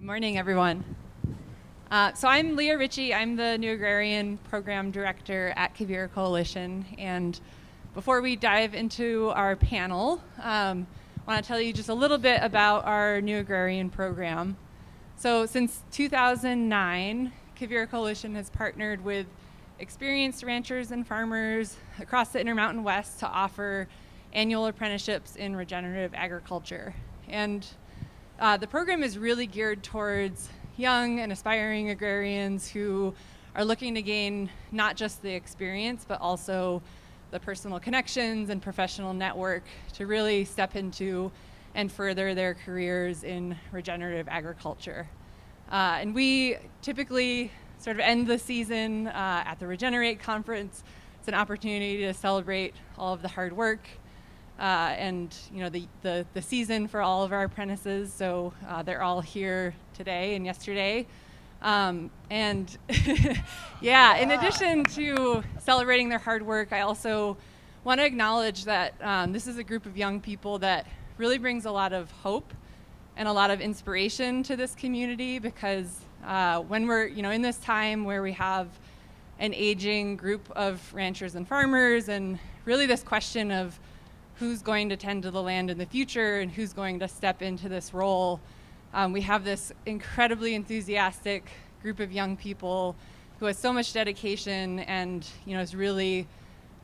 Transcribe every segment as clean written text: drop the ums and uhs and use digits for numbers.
Good morning, everyone. So I'm Leah Ricci. I'm the New Agrarian Program Director at Quivira Coalition. And before we dive into our panel, I want to tell you just a little bit about our New Agrarian program. So since 2009, Quivira Coalition has partnered with experienced ranchers and farmers across the Intermountain West to offer annual apprenticeships in regenerative agriculture. And the program is really geared towards young and aspiring agrarians who are looking to gain not just the experience, but also the personal connections and professional network to really step into and further their careers in regenerative agriculture. And we typically sort of end the season at the Regenerate Conference. It's an opportunity to celebrate all of the hard work and the season for all of our apprentices. So they're all here today and yesterday. And yeah, in addition to celebrating their hard work, I also want to acknowledge that this is a group of young people that really brings a lot of hope and a lot of inspiration to this community, because when we're in this time where we have an aging group of ranchers and farmers, and really this question of who's going to tend to the land in the future and who's going to step into this role, we have this incredibly enthusiastic group of young people who has so much dedication and is really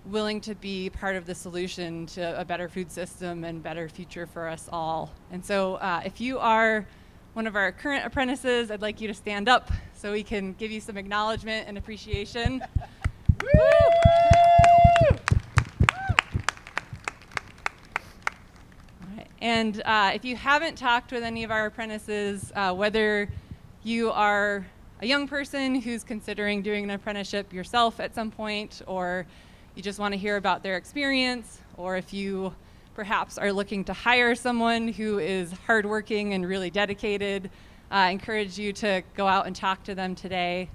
willing to be part of the solution to a better food system and better future for us all. And so if you are one of our current apprentices, I'd like you to stand up so we can give you some acknowledgement and appreciation. And if you haven't talked with any of our apprentices, whether you are a young person who's considering doing an apprenticeship yourself at some point, or you just want to hear about their experience, or if you perhaps are looking to hire someone who is hardworking and really dedicated, I encourage you to go out and talk to them today.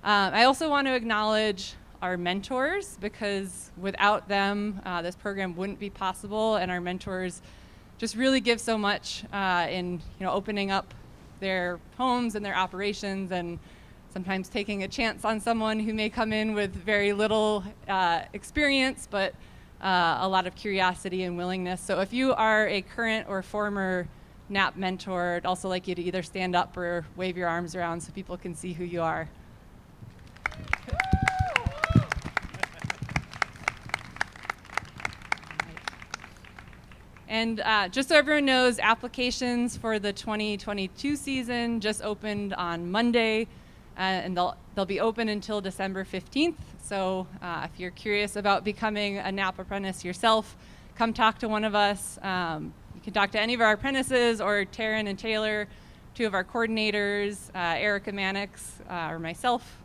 I also want to acknowledge our mentors, because without them, this program wouldn't be possible, and our mentors just really give so much in opening up their homes and their operations, and sometimes taking a chance on someone who may come in with very little experience, but a lot of curiosity and willingness. So if you are a current or former NAP mentor, I'd also like you to either stand up or wave your arms around so people can see who you are. And just so everyone knows, applications for the 2022 season just opened on Monday, and they'll be open until December 15th. So if you're curious about becoming a NAP apprentice yourself, come talk to one of us. You can talk to any of our apprentices, or Taryn and Taylor, two of our coordinators, Erica Mannix, or myself.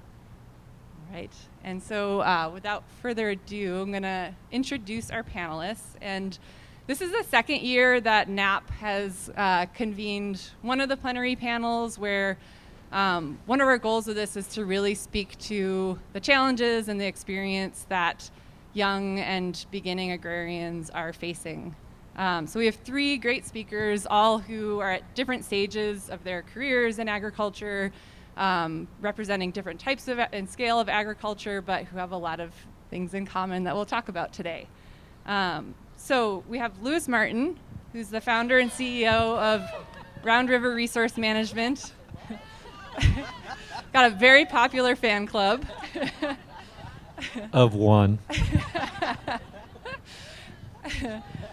All right. And so without further ado, I'm going to introduce our panelists. And this is the second year that NAP has convened one of the plenary panels, where one of our goals of this is to really speak to the challenges and the experience that young and beginning agrarians are facing. So we have three great speakers, all who are at different stages of their careers in agriculture, representing different types of and scale of agriculture, but who have a lot of things in common that we'll talk about today. So we have Lewis Martin, who's the founder and CEO of Round River Resource Management. Got a very popular fan club. Of one.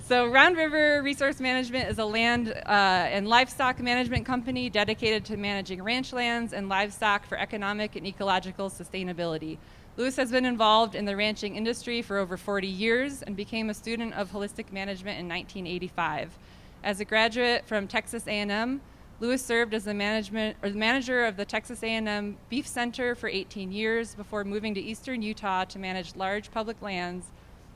So Round River Resource Management is a land and livestock management company dedicated to managing ranch lands and livestock for economic and ecological sustainability. Lewis has been involved in the ranching industry for over 40 years and became a student of holistic management in 1985. As a graduate from Texas A&M, Lewis served as the manager of the Texas A&M Beef Center for 18 years before moving to eastern Utah to manage large public lands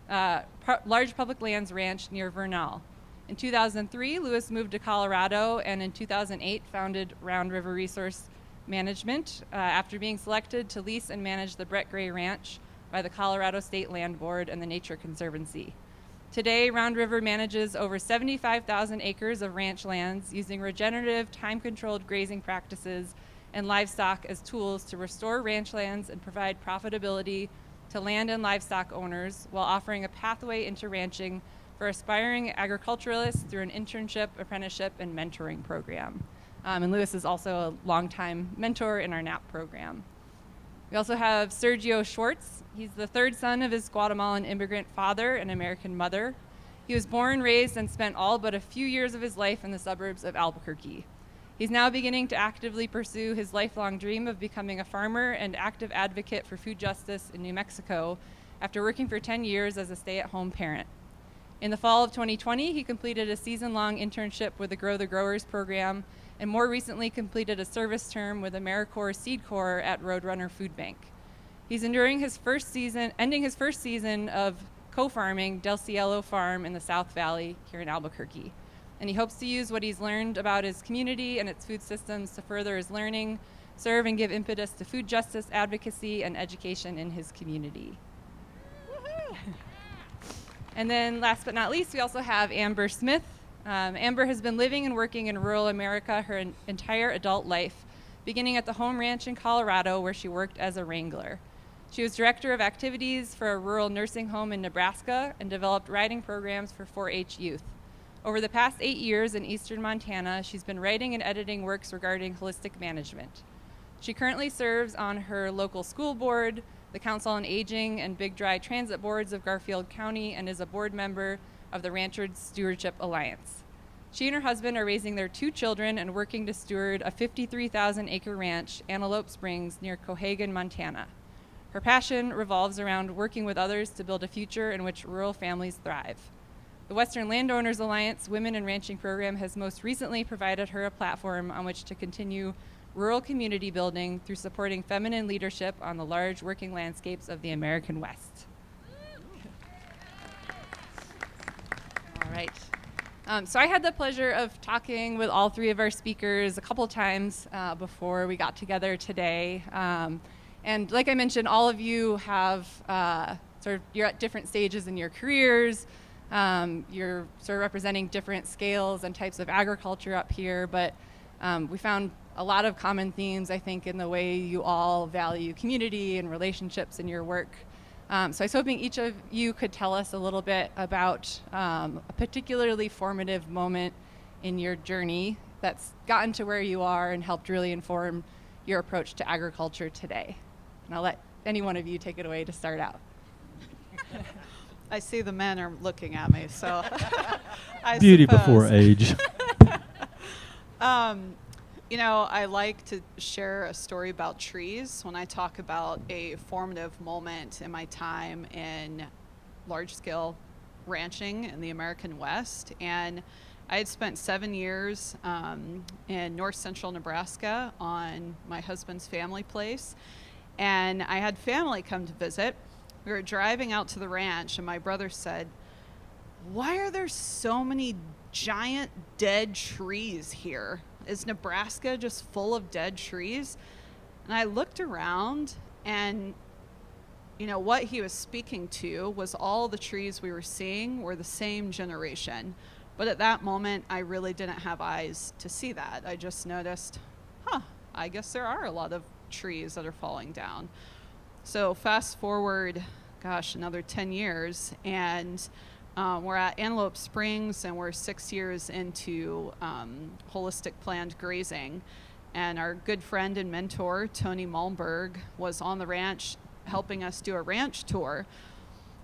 ranch near Vernal. In 2003, Lewis moved to Colorado, and in 2008 founded Round River Resource Management after being selected to lease and manage the Brett Gray Ranch by the Colorado State Land Board and the Nature Conservancy. Today, Round River manages over 75,000 acres of ranch lands using regenerative, time-controlled grazing practices and livestock as tools to restore ranch lands and provide profitability to land and livestock owners while offering a pathway into ranching for aspiring agriculturalists through an internship, apprenticeship, and mentoring program. And Lewis is also a longtime mentor in our NAP program. We also have Sergio Schwartz. He's the third son of his Guatemalan immigrant father and American mother. He was born, raised, and spent all but a few years of his life in the suburbs of Albuquerque. He's now beginning to actively pursue his lifelong dream of becoming a farmer and active advocate for food justice in New Mexico after working for 10 years as a stay-at-home parent. In the fall of 2020, he completed a season-long internship with the Grow the Growers program and more recently completed a service term with AmeriCorps Seed Corps at Roadrunner Food Bank. He's ending his first season of co-farming Del Cielo Farm in the South Valley here in Albuquerque. And he hopes to use what he's learned about his community and its food systems to further his learning, serve and give impetus to food justice advocacy and education in his community. And then last but not least, we also have Amber Smith. Amber has been living and working in rural America her entire adult life, beginning at the home ranch in Colorado where she worked as a wrangler. She was director of activities for a rural nursing home in Nebraska and developed riding programs for 4-H youth. Over the past 8 years in eastern Montana, she's been writing and editing works regarding holistic management. She currently serves on her local school board, the Council on Aging and Big Dry Transit boards of Garfield County, and is a board member of the Ranchers Stewardship Alliance. She and her husband are raising their 2 children and working to steward a 53,000-acre ranch, Antelope Springs, near Cohagen, Montana. Her passion revolves around working with others to build a future in which rural families thrive. The Western Landowners Alliance Women in Ranching program has most recently provided her a platform on which to continue rural community building through supporting feminine leadership on the large working landscapes of the American West. All right. So I had the pleasure of talking with all 3 of our speakers a couple times before we got together today. And like I mentioned, all of you have you're at different stages in your careers. You're sort of representing different scales and types of agriculture up here, but we found a lot of common themes, I think, in the way you all value community and relationships in your work. So I was hoping each of you could tell us a little bit about a particularly formative moment in your journey that's gotten to where you are and helped really inform your approach to agriculture today. And I'll let any one of you take it away to start out. I see the men are looking at me, so I Beauty suppose. before age. I like to share a story about trees when I talk about a formative moment in my time in large-scale ranching in the American West. And I had spent 7 years in north central Nebraska on my husband's family place. And I had family come to visit. We were driving out to the ranch, and my brother said, "Why are there so many giant dead trees here? Is Nebraska just full of dead trees?" And I looked around, and what he was speaking to was all the trees we were seeing were the same generation. But at that moment, I really didn't have eyes to see that. I just noticed, I guess there are a lot of trees that are falling down. So fast forward, another 10 years, and we're at Antelope Springs, and we're 6 years into holistic planned grazing. And our good friend and mentor, Tony Malmberg, was on the ranch helping us do a ranch tour.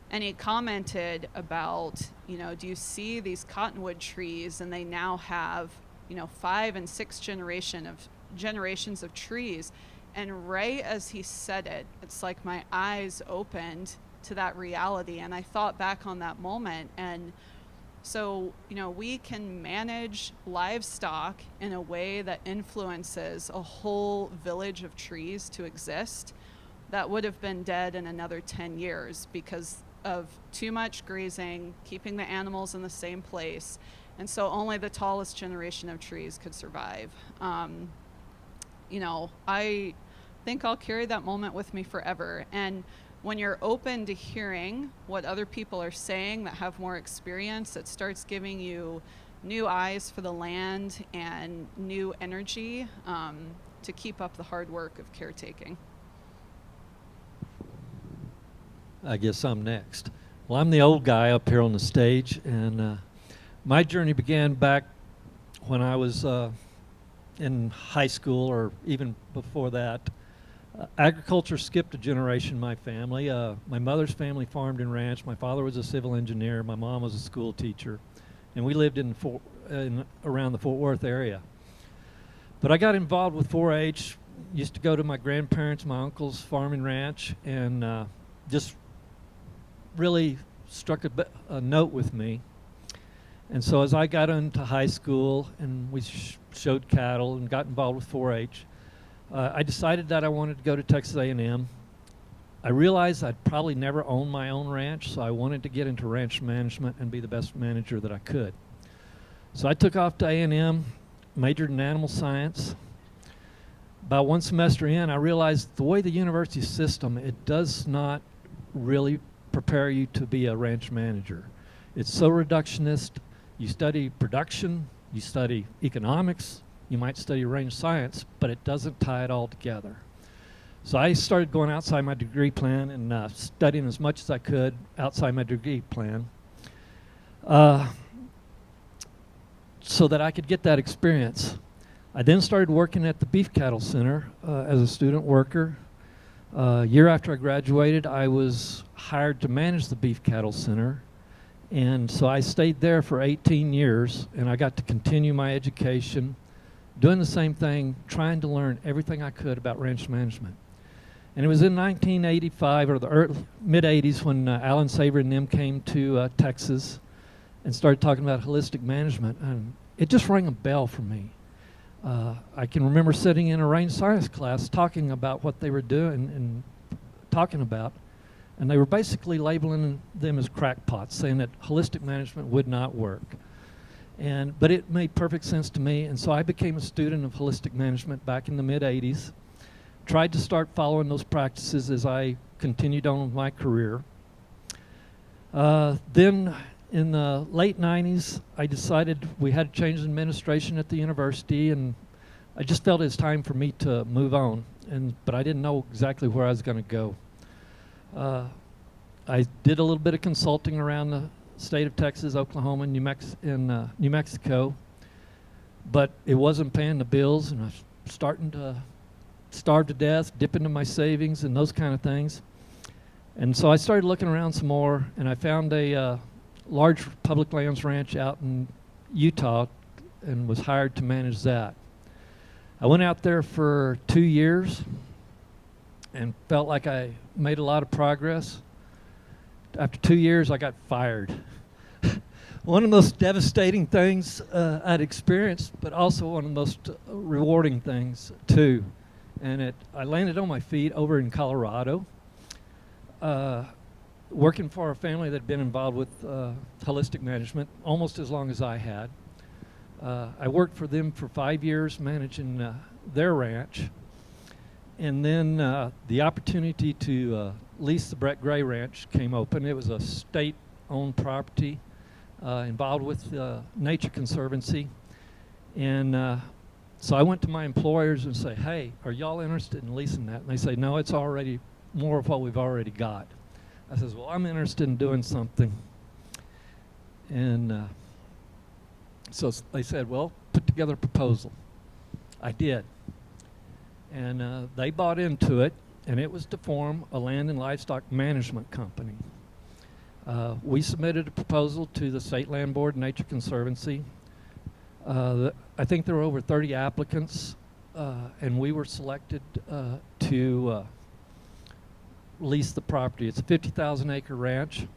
And he commented about, do you see these cottonwood trees? And they now have, 5 and 6 generations of trees. And right as he said it, it's like my eyes opened to that reality. And I thought back on that moment. And so, we can manage livestock in a way that influences a whole village of trees to exist that would have been dead in another 10 years because of too much grazing, keeping the animals in the same place. And so only the tallest generation of trees could survive. I think I'll carry that moment with me forever. And when you're open to hearing what other people are saying that have more experience, it starts giving you new eyes for the land and new energy to keep up the hard work of caretaking. I guess I'm next. Well, I'm the old guy up here on the stage, and my journey began back when I was in high school, or even before that. Agriculture skipped a generation in my family. My mother's family farmed and ranched. My father was a civil engineer. My mom was a school teacher. And we lived in around the Fort Worth area. But I got involved with 4-H, used to go to my grandparents', my uncle's farm and ranch, and just really struck a note with me. And so as I got into high school and we showed cattle and got involved with 4-H, I decided that I wanted to go to Texas A&M. I realized I'd probably never own my own ranch, so I wanted to get into ranch management and be the best manager that I could. So I took off to A&M, majored in animal science. About one semester in, I realized the way the university system, it does not really prepare you to be a ranch manager. It's so reductionist. You study production, you study economics, you might study range science, but it doesn't tie it all together. So I started going outside my degree plan and studying as much as I could outside my degree plan so that I could get that experience. I then started working at the Beef Cattle Center as a student worker. A year after I graduated, I was hired to manage the Beef Cattle Center. And so I stayed there for 18 years, and I got to continue my education, doing the same thing, trying to learn everything I could about ranch management. And it was in 1985 or the mid-'80s when Alan Saver and them came to Texas and started talking about holistic management, and it just rang a bell for me. I can remember sitting in a range science class talking about what they were doing and talking about, and they were basically labeling them as crackpots, saying that holistic management would not work. But it made perfect sense to me, and so I became a student of holistic management back in the mid-'80s. Tried to start following those practices as I continued on with my career. Then in the late 90s, I decided we had to change administration at the university, and I just felt it was time for me to move on, but I didn't know exactly where I was going to go. I did a little bit of consulting around the state of Texas, Oklahoma, and New Mexico, but it wasn't paying the bills, and I was starting to starve to death, dip into my savings and those kind of things. And so I started looking around some more, and I found a large public lands ranch out in Utah and was hired to manage that. I went out there for 2 years and felt like I made a lot of progress. After 2 years, I got fired. One of the most devastating things I'd experienced, but also one of the most rewarding things too. And I landed on my feet over in Colorado, working for a family that had been involved with holistic management almost as long as I had. I worked for them for 5 years managing their ranch. And then the opportunity to lease the Brett Gray Ranch came open. It was a state-owned property involved with Nature Conservancy. And so I went to my employers and say, hey, are y'all interested in leasing that? And they say, no, it's already more of what we've already got. I says, well, I'm interested in doing something. And so they said, well, put together a proposal. I did. And they bought into it, and it was to form a land and livestock management company. We submitted a proposal to the State Land Board and Nature Conservancy. I think there were over 30 applicants, and we were selected to lease the property. It's a 50,000-acre ranch,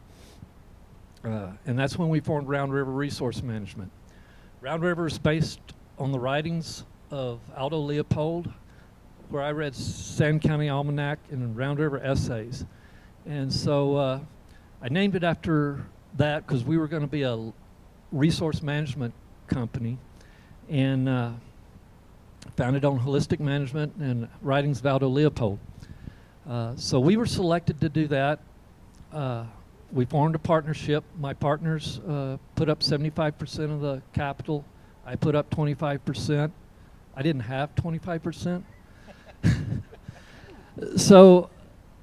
and that's when we formed Round River Resource Management. Round River is based on the writings of Aldo Leopold, where I read Sand County Almanac and Round River Essays. And so I named it after that because we were going to be a resource management company, and founded on holistic management and writings of Aldo Leopold. So we were selected to do that. We formed a partnership. My partners put up 75% of the capital. I put up 25%. I didn't have 25%. So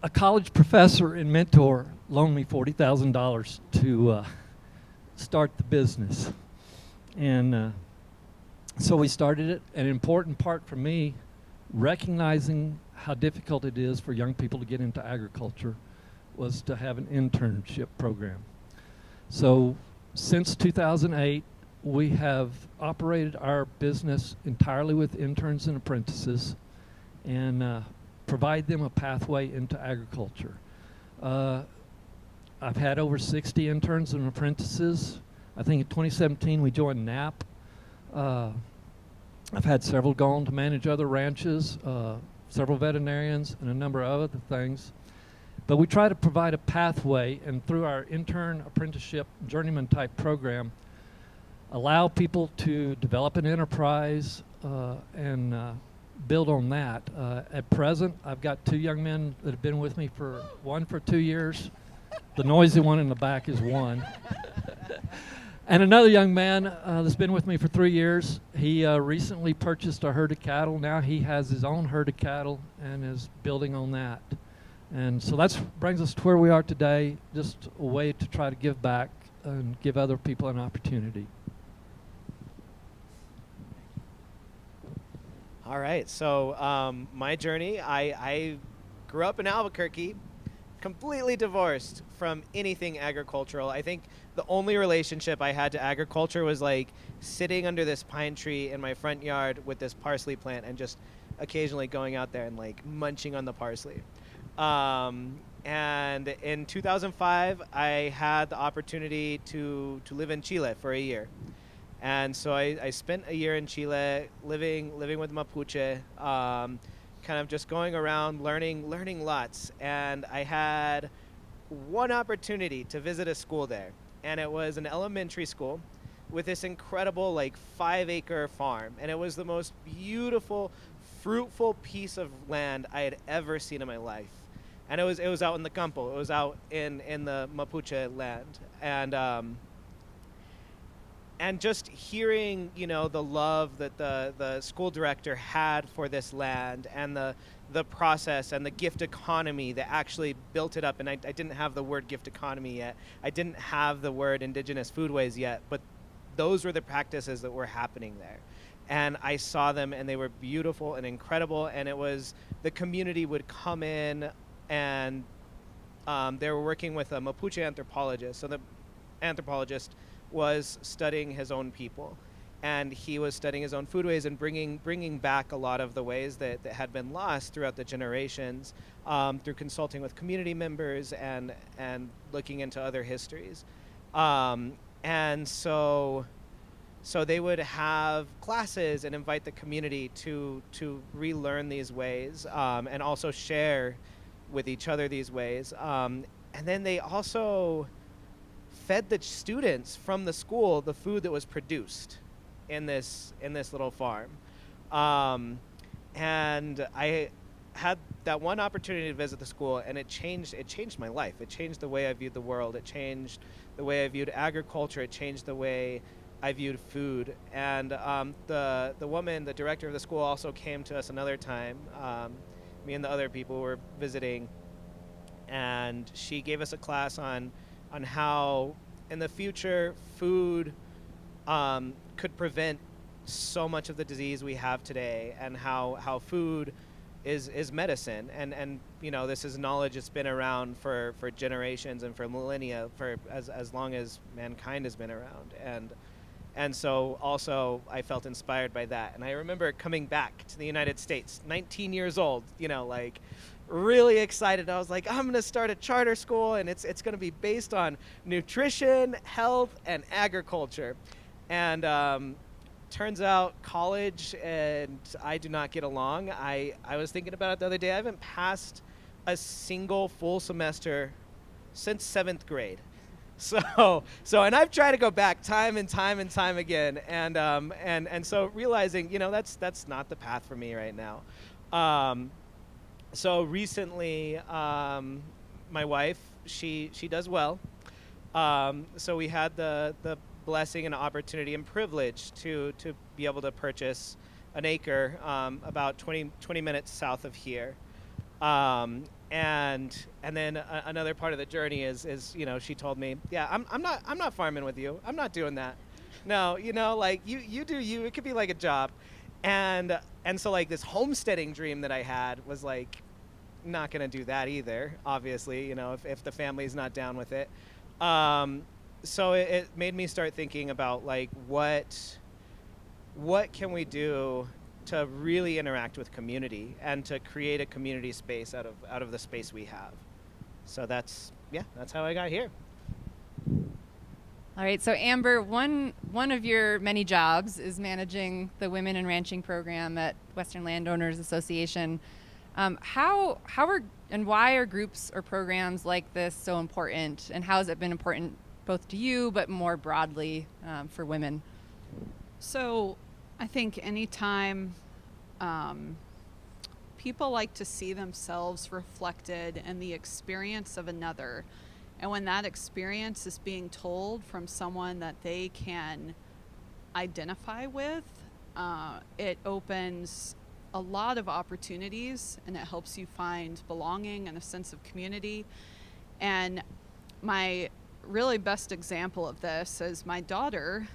a college professor and mentor loaned me $40,000 to start the business. And so we started it. An important part for me, recognizing how difficult it is for young people to get into agriculture, was to have an internship program. So since 2008, we have operated our business entirely with interns and apprentices and provide them a pathway into agriculture. I've had over 60 interns and apprentices. I think in 2017 we joined NAP. I've had several go on to manage other ranches, several veterinarians, and a number of other things. But we try to provide a pathway, and through our intern apprenticeship journeyman type program, allow people to develop an enterprise and build on that. At present, I've got 2 young men that have been with me one for 2 years. The noisy one in the back is one. And another young man that's been with me for 3 years. He recently purchased a herd of cattle. Now he has his own herd of cattle and is building on that. And so that brings us to where we are today, just a way to try to give back and give other people an opportunity. All right, so my journey, I grew up in Albuquerque, completely divorced from anything agricultural. I think the only relationship I had to agriculture was like sitting under this pine tree in my front yard with this parsley plant and just occasionally going out there and like munching on the parsley. And in 2005, I had the opportunity to live in Chile for a year. And so I spent a year in Chile living with Mapuche, kind of just going around learning lots. And I had one opportunity to visit a school there. And it was an elementary school with this incredible like 5-acre farm. And it was the most beautiful, fruitful piece of land I had ever seen in my life. And it was out in the campo. It was out in the Mapuche land. And just hearing, you know, the love that the school director had for this land and the process and the gift economy that actually built it up. And I didn't have the word gift economy yet. I didn't have the word indigenous foodways yet, but those were the practices that were happening there. And I saw them and they were beautiful and incredible. And it was, the community would come in and they were working with a Mapuche anthropologist. So the anthropologist was studying his own people, and he was studying his own foodways and bringing back a lot of the ways that had been lost throughout the generations through consulting with community members and looking into other histories. And so they would have classes and invite the community to relearn these ways and also share with each other these ways. And then they also fed the students from the school the food that was produced in this little farm. And I had that one opportunity to visit the school, and it changed my life. It changed the way I viewed the world. It changed the way I viewed agriculture. It changed the way I viewed food. And the woman, the director of the school, also came to us another time. Me and the other people were visiting, and she gave us a class on how in the future food could prevent so much of the disease we have today, and how food is medicine. And you know, this is knowledge that's been around for generations and for millennia, for as long as mankind has been around. And so also I felt inspired by that. And I remember coming back to the United States, 19 years old, you know, like really excited. I was like, I'm going to start a charter school, and it's going to be based on nutrition, health, and agriculture. And turns out college and I do not get along. I was thinking about it the other day. I haven't passed a single full semester since 7th grade. So and I've tried to go back time and time again, and so realizing, you know, that's not the path for me right now. So recently, my wife, she does well. So we had the blessing and opportunity and privilege to be able to purchase an acre about 20 minutes south of here. And then another part of the journey is she told me, yeah, I'm not farming with you. I'm not doing that. No, like you do you. It could be like a job. And so like this homesteading dream that I had was like not going to do that either, obviously, if the family's not down with it. So it made me start thinking about like what can we do to really interact with community and to create a community space out of the space we have. So that's how I got here. All right, so Amber, one of your many jobs is managing the Women in Ranching program at Western Landowners Association. How are and why are groups or programs like this so important, and how has it been important both to you but more broadly for women? So I think anytime people like to see themselves reflected in the experience of another, and when that experience is being told from someone that they can identify with, it opens a lot of opportunities, and it helps you find belonging and a sense of community. And my really best example of this is my daughter,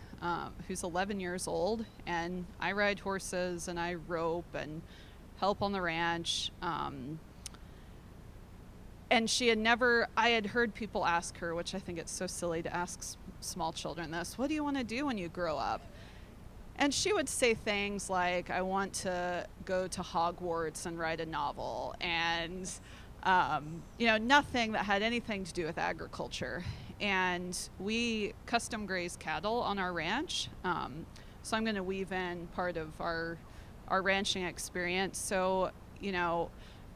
who's 11 years old, and I ride horses and I rope and help on the ranch. And I had heard people ask her, which I think it's so silly to ask small children this, what do you want to do when you grow up? And she would say things like, I want to go to Hogwarts and write a novel, and nothing that had anything to do with agriculture. And we custom graze cattle on our ranch. So I'm going to weave in part of our ranching experience. So,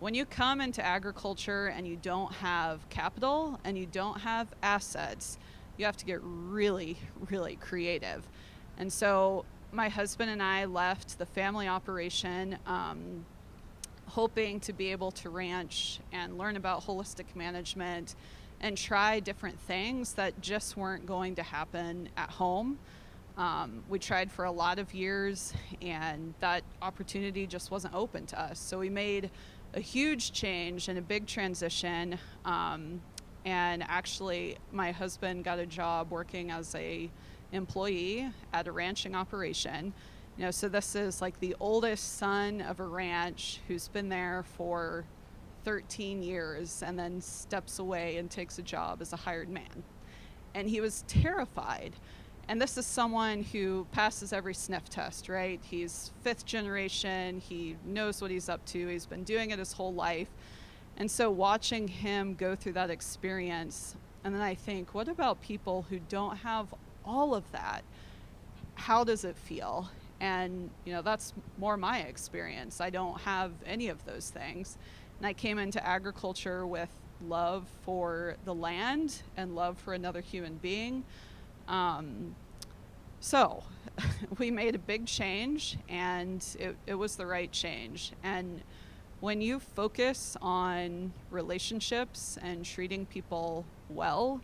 when you come into agriculture and you don't have capital and you don't have assets, you have to get really, really creative. And so my husband and I left the family operation hoping to be able to ranch and learn about holistic management and try different things that just weren't going to happen at home. We tried for a lot of years, and that opportunity just wasn't open to us. So we made a huge change and a big transition. And actually, my husband got a job working as a employee at a ranching operation. So this is like the oldest son of a ranch who's been there for 13 years and then steps away and takes a job as a hired man. And he was terrified. And this is someone who passes every sniff test, right? He's 5th generation. He knows what he's up to. He's been doing it his whole life. And so watching him go through that experience, and then I think, what about people who don't have all of that? How does it feel? And, that's more my experience. I don't have any of those things. And I came into agriculture with love for the land and love for another human being. So we made a big change, and it was the right change. And when you focus on relationships and treating people well,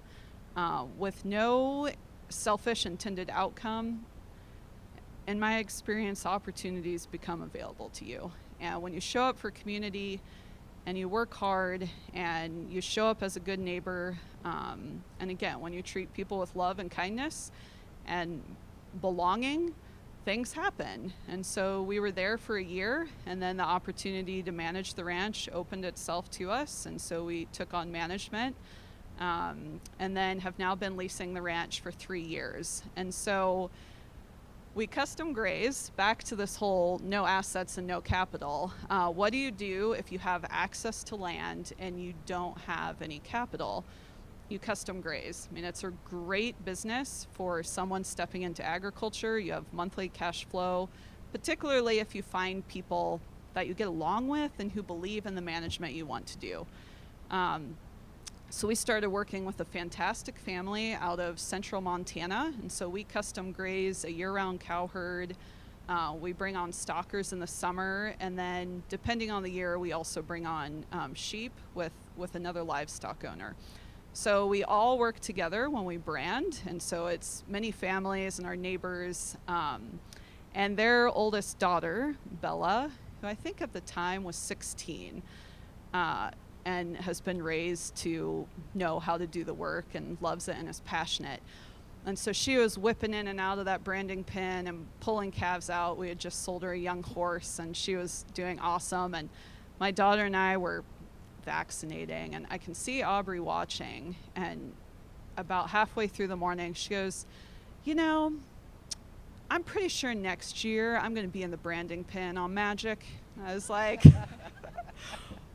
with no selfish intended outcome, in my experience, opportunities become available to you. And when you show up for community and you work hard and you show up as a good neighbor, and again, when you treat people with love and kindness and belonging, things happen. And so we were there for a year, and then the opportunity to manage the ranch opened itself to us, and so we took on management, and then have now been leasing the ranch for 3 years. And so we custom graze, back to this whole no assets and no capital. What do you do if you have access to land and you don't have any capital? You custom graze. I mean, it's a great business for someone stepping into agriculture. You have monthly cash flow, particularly if you find people that you get along with and who believe in the management you want to do. So we started working with a fantastic family out of central Montana, and so we custom graze a year-round cow herd We bring on stockers in the summer, and then depending on the year, we also bring on sheep with another livestock owner. So we all work together when we brand, and so it's many families and our neighbors, and their oldest daughter, Bella, who I think at the time was 16, and has been raised to know how to do the work and loves it and is passionate. And so she was whipping in and out of that branding pen and pulling calves out. We had just sold her a young horse, and she was doing awesome. And my daughter and I were vaccinating, and I can see Aubrey watching. And about halfway through the morning, she goes, I'm pretty sure next year I'm going to be in the branding pen on Magic. I was like,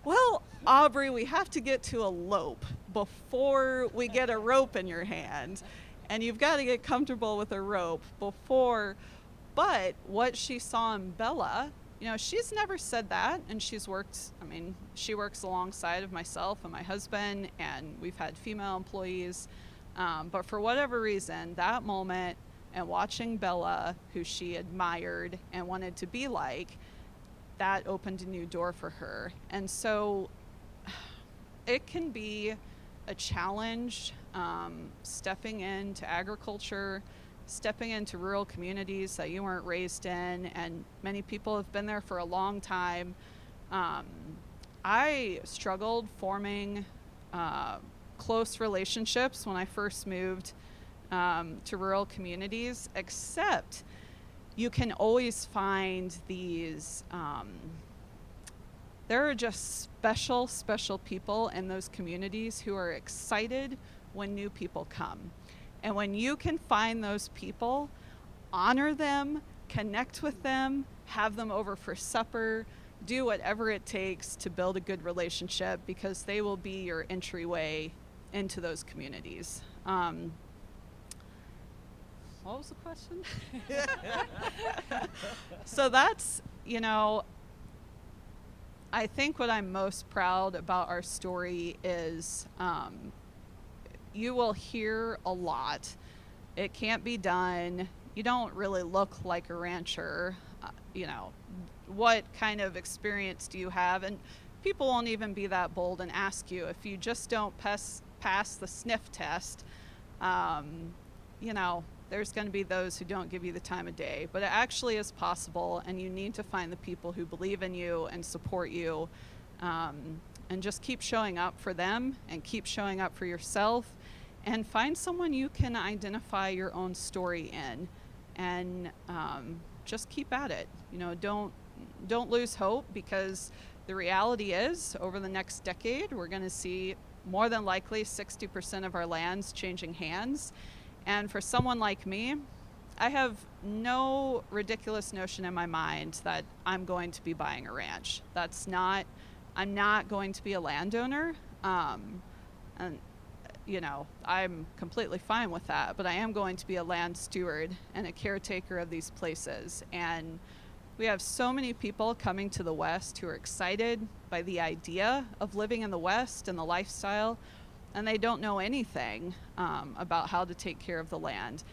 well, Aubrey, we have to get to a lope before we get a rope in your hand. And you've got to get comfortable with a rope before. But what she saw in Bella, she's never said that. And she works alongside of myself and my husband, and we've had female employees. But for whatever reason, that moment and watching Bella, who she admired and wanted to be like, that opened a new door for her. And so it can be a challenge stepping into agriculture, stepping into rural communities that you weren't raised in, and many people have been there for a long time. I struggled forming close relationships when I first moved to rural communities, except you can always find these there are just special people in those communities who are excited when new people come. And when you can find those people, honor them, connect with them, have them over for supper, do whatever it takes to build a good relationship, because they will be your entryway into those communities. What was the question? So that's, I think what I'm most proud about our story is you will hear a lot. It can't be done. You don't really look like a rancher. What kind of experience do you have? And people won't even be that bold and ask you. If you just don't pass the sniff test, there's going to be those who don't give you the time of day. But it actually is possible, and you need to find the people who believe in you and support you, and just keep showing up for them and keep showing up for yourself, and find someone you can identify your own story in, and just keep at it. Don't lose hope, because the reality is over the next decade we're going to see more than likely 60% of our lands changing hands. And for someone like me, I have no ridiculous notion in my mind that I'm going to be buying a ranch. I'm not going to be a landowner. And I'm completely fine with that, but I am going to be a land steward and a caretaker of these places. And we have so many people coming to the West who are excited by the idea of living in the West and the lifestyle, and they don't know anything about how to take care of the land.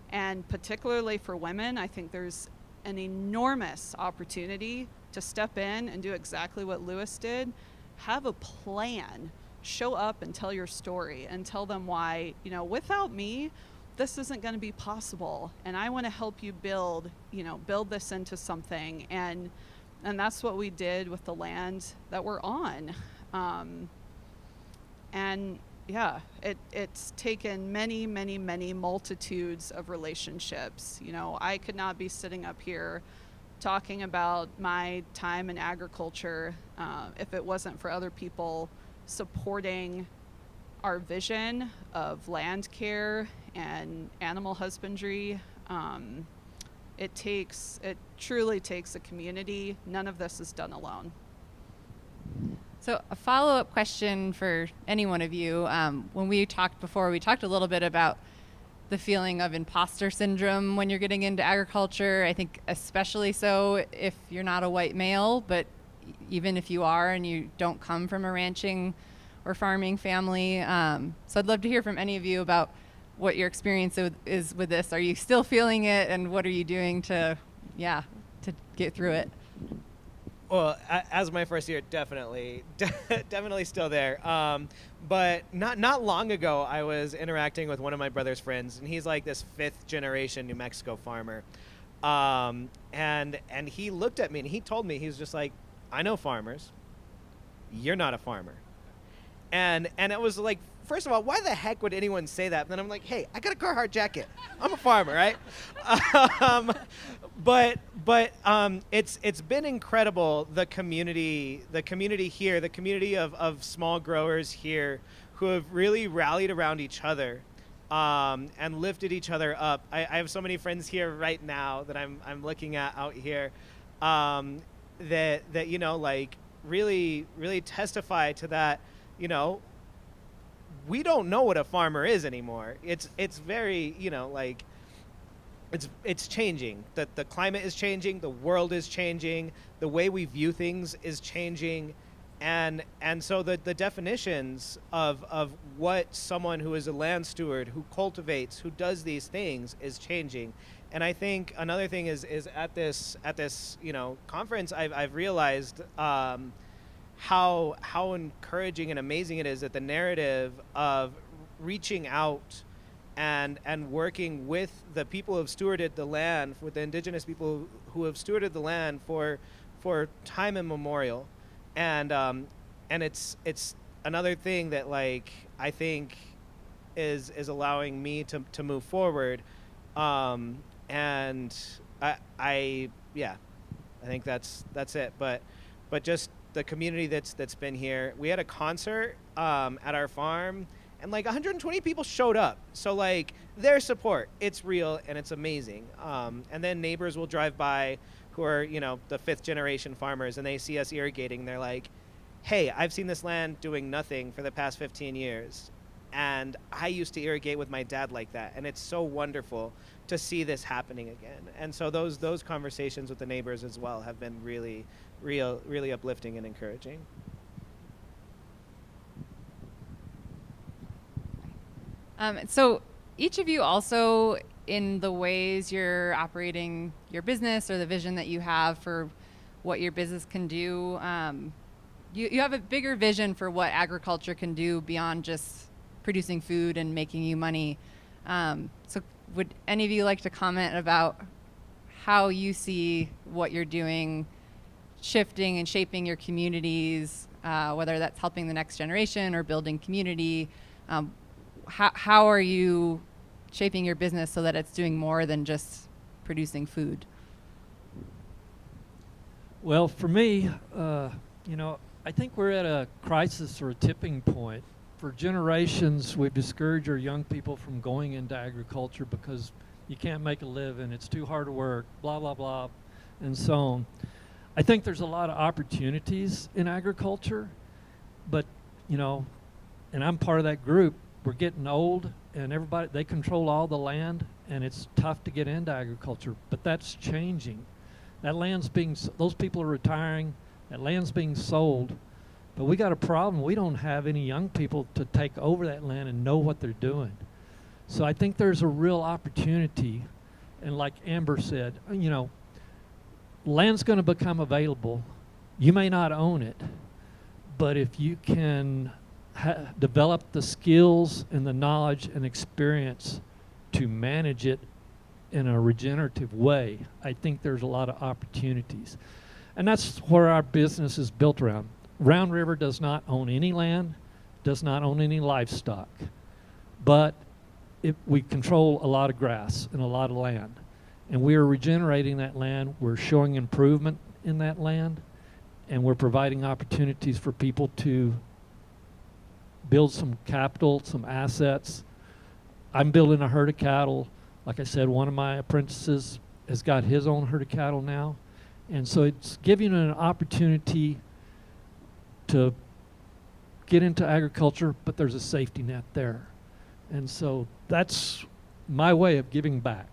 And particularly for women, I think there's an enormous opportunity to step in and do exactly what Lewis did. Have a plan. Show up and tell your story and tell them why, without me, this isn't going to be possible. And I want to help you build this into something. And that's what we did with the land that we're on. And yeah, it's taken many multitudes of relationships. I could not be sitting up here talking about my time in agriculture if it wasn't for other people supporting our vision of land care and animal husbandry. It truly takes a community. None of this is done alone. So a follow-up question for any one of you. When we talked before, we talked a little bit about the feeling of imposter syndrome when you're getting into agriculture. I think especially so if you're not a white male, but even if you are and you don't come from a ranching or farming family. So I'd love to hear from any of you about what your experience is with this. Are you still feeling it, and what are you doing to yeah, to get through it? Well, as my first year, definitely still there. But not long ago, I was interacting with one of my brother's friends, and he's like this 5th generation New Mexico farmer. And he looked at me and he told me, he was just like, I know farmers. You're not a farmer. And it was like, first of all, why the heck would anyone say that? And then I'm like, hey, I got a Carhartt jacket. I'm a farmer, right? But it's been incredible, the community here, the community of small growers here who have really rallied around each other and lifted each other up. I have so many friends here right now that I'm looking at out here that you know, like really testify to that. You know, we don't know what a farmer is anymore. It's very, you know, like it's changing. The climate is changing, the world is changing, the way we view things is changing, and so the definitions of what someone who is a land steward, who cultivates, who does these things is changing. And I think another thing is at this you know, conference, I've realized how encouraging and amazing it is that the narrative of reaching out and working with the people who have stewarded the land, with the indigenous people who have stewarded the land for time immemorial, and it's another thing that, like, I think is allowing me to move forward, and I think that's it. But just the community that's been here. We had a concert at our farm, and like 120 people showed up. So like their support, it's real and it's amazing. And then neighbors will drive by who are, you know, the 5th generation farmers, and they see us irrigating. They're like, hey, I've seen this land doing nothing for the past 15 years. And I used to irrigate with my dad like that. And it's so wonderful to see this happening again. And so those conversations with the neighbors as well have been really uplifting and encouraging. So each of you also, in the ways you're operating your business or the vision that you have for what your business can do, you have a bigger vision for what agriculture can do beyond just producing food and making you money. So would any of you like to comment about how you see what you're doing shifting and shaping your communities, whether that's helping the next generation or building community? How are you shaping your business so that it's doing more than just producing food? Well, for me, you know, I think we're at a crisis or a tipping point. For generations, we've discouraged our young people from going into agriculture because you can't make a living, it's too hard to work, blah, blah, blah, and so on. I think there's a lot of opportunities in agriculture, but, you know, and I'm part of that group. We're getting old, and everybody, they control all the land, and it's tough to get into agriculture, but that's changing. That land's being, those people are retiring, that land's being sold, but we got a problem. We don't have any young people to take over that land and know what they're doing. So I think there's a real opportunity, and like Amber said, you know, land's going to become available. You may not own it, but if you can develop the skills and the knowledge and experience to manage it in a regenerative way, I think there's a lot of opportunities. And that's where our business is built around. Round River does not own any land, does not own any livestock, but we control a lot of grass and a lot of land. And we are regenerating that land, we're showing improvement in that land, and we're providing opportunities for people to build some capital, some assets. I'm building a herd of cattle. Like I said, one of my apprentices has got his own herd of cattle now. And so it's giving an opportunity to get into agriculture, but there's a safety net there. And so that's my way of giving back.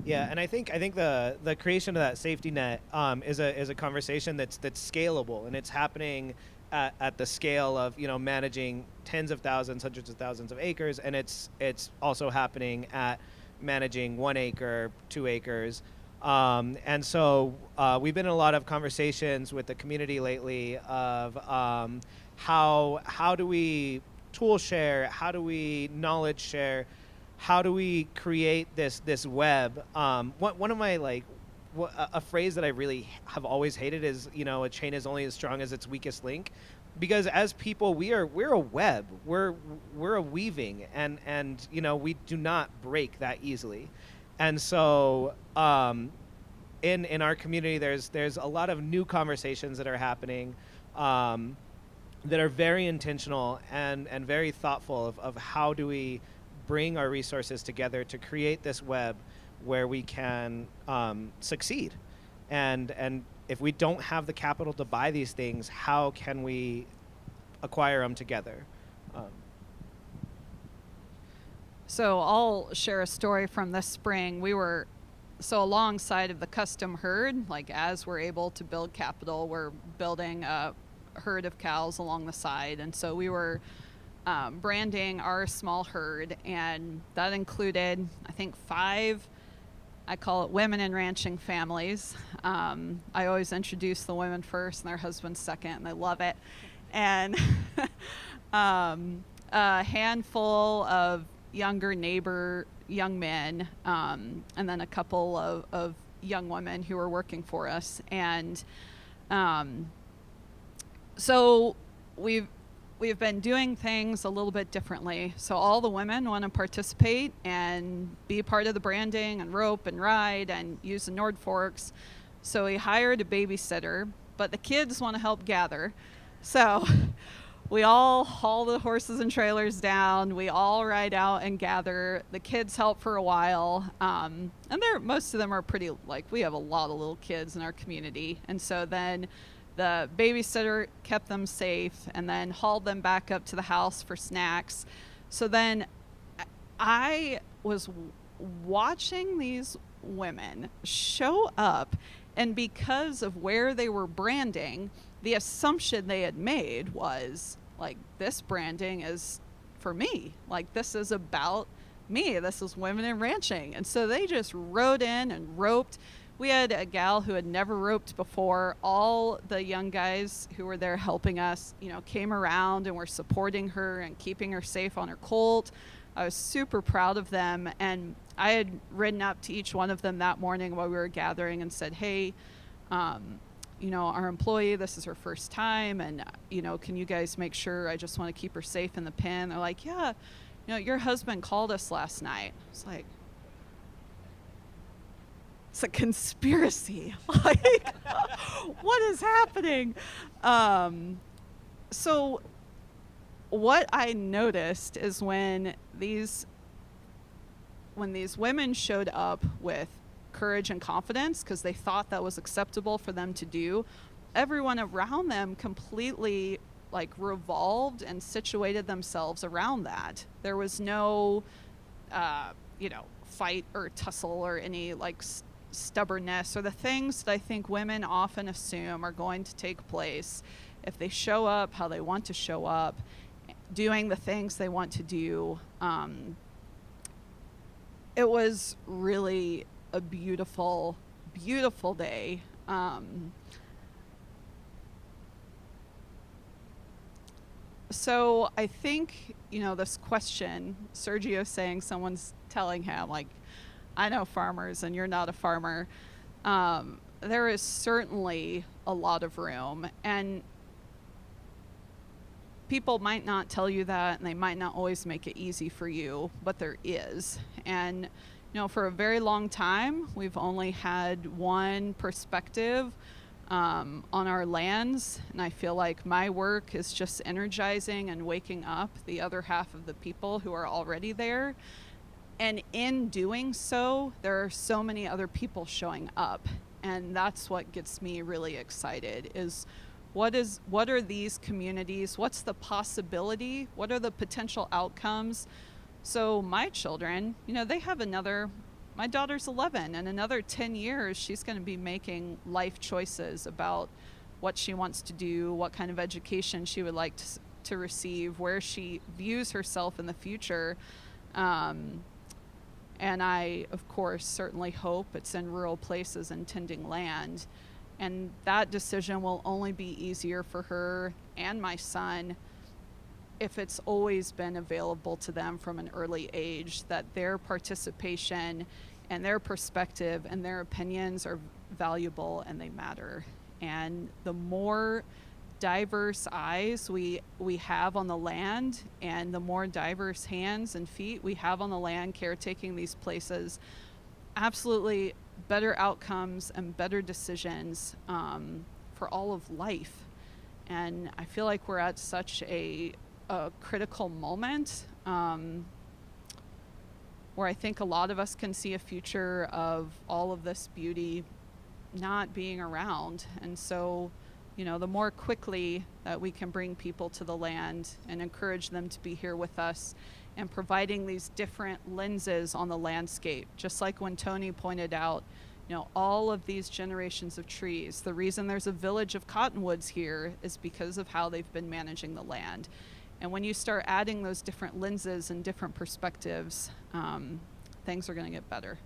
Yeah, and I think the creation of that safety net is a conversation that's scalable, and it's happening at the scale of, you know, managing tens of thousands, hundreds of thousands of acres, and it's also happening at managing 1 acre, 2 acres. And so we've been in a lot of conversations with the community lately of how do we tool share, how do we knowledge share, how do we create this web. One of my a phrase that I really have always hated is, you know, a chain is only as strong as its weakest link, because as people we're a web, we're a weaving, and you know, we do not break that easily. And so in our community there's a lot of new conversations that are happening that are very intentional and very thoughtful of how do we bring our resources together to create this web where we can succeed. And if we don't have the capital to buy these things, how can we acquire them together? So I'll share a story from this spring. We were alongside of the custom herd, like as we're able to build capital, we're building a herd of cows along the side. And so we were branding our small herd, and that included, I think, 5, I call it women in ranching families. I always introduce the women first and their husbands second, and they love it. And a handful of younger young men, and then a couple of young women who were working for us. And so we've been doing things a little bit differently. So all the women want to participate and be part of the branding and rope and ride and use the Nord Forks. So we hired a babysitter, but the kids want to help gather. So we all haul the horses and trailers down. We all ride out and gather. The kids help for a while. And most of them are pretty, we have a lot of little kids in our community. And so then the babysitter kept them safe and then hauled them back up to the house for snacks. So then I was watching these women show up, and because of where they were branding, the assumption they had made was, this branding is for me. This is about me. This is women in ranching. And so they just rode in and roped. We had a gal who had never roped before. All the young guys who were there helping us, came around and were supporting her and keeping her safe on her colt. I was super proud of them. And I had ridden up to each one of them that morning while we were gathering and said, hey, our employee, this is her first time. And, can you guys make sure? I just want to keep her safe in the pen. They're like, yeah, your husband called us last night. It's like, it's a conspiracy. What is happening? So what I noticed is when these women showed up with courage and confidence, because they thought that was acceptable for them to do, everyone around them completely revolved and situated themselves around that. There was no fight or tussle or any stubbornness or the things that I think women often assume are going to take place if they show up how they want to show up, doing the things they want to do. It was really a beautiful, beautiful day. So I think, this question, Sergio saying someone's telling him, I know farmers and you're not a farmer. There is certainly a lot of room, and people might not tell you that, and they might not always make it easy for you, but there is. And, for a very long time, we've only had one perspective on our lands, and I feel like my work is just energizing and waking up the other half of the people who are already there. And in doing so, there are so many other people showing up, and that's what gets me really excited, is what are these communities, what's the possibility, what are the potential outcomes? So my children, they have my daughter's 11, and another 10 years she's going to be making life choices about what she wants to do, what kind of education she would like to receive, where she views herself in the future. And I, of course, certainly hope it's in rural places and tending land. And that decision will only be easier for her and my son if it's always been available to them from an early age, that their participation and their perspective and their opinions are valuable and they matter. And the more diverse eyes we have on the land, and the more diverse hands and feet we have on the land caretaking these places, absolutely better outcomes and better decisions for all of life. And I feel like we're at such a critical moment where I think a lot of us can see a future of all of this beauty not being around. And so, the more quickly that we can bring people to the land and encourage them to be here with us, and providing these different lenses on the landscape, just like when Tony pointed out, all of these generations of trees, the reason there's a village of cottonwoods here is because of how they've been managing the land. And when you start adding those different lenses and different perspectives, things are going to get better.